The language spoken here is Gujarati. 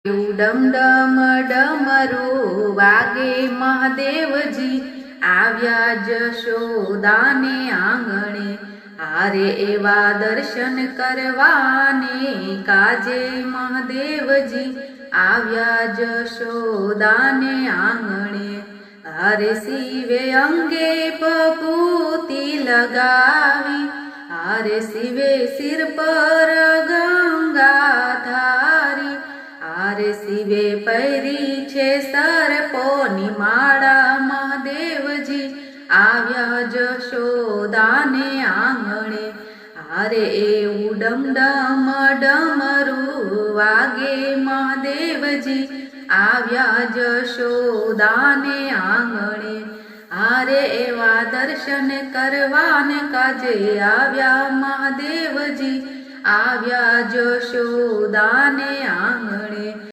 ડમ ડમ ડમરું વાગે મહાદેવજી આવ્યા જશોદાને આંગણે હારે એવા દર્શન કરવાને કાજે મહાદેવજી આવ્યા જશોદાને આંગણે હારે શિવે અંગે પપૂતી લગાવી હારે શિવે સિર પર ગંગા ધારી હારે શિવે પહેરી છે સરપોની માળા મહાદેવજી આવ્યા જશોદાને આંગણે હારે એવું ડમ ડમરું વાગે મહાદેવજી આવ્યા જશોદાને આંગણે હારે એવા દર્શન કરવાને કાજે આવ્યા મહાદેવજી આવ્યા જશોદાને આંગણે।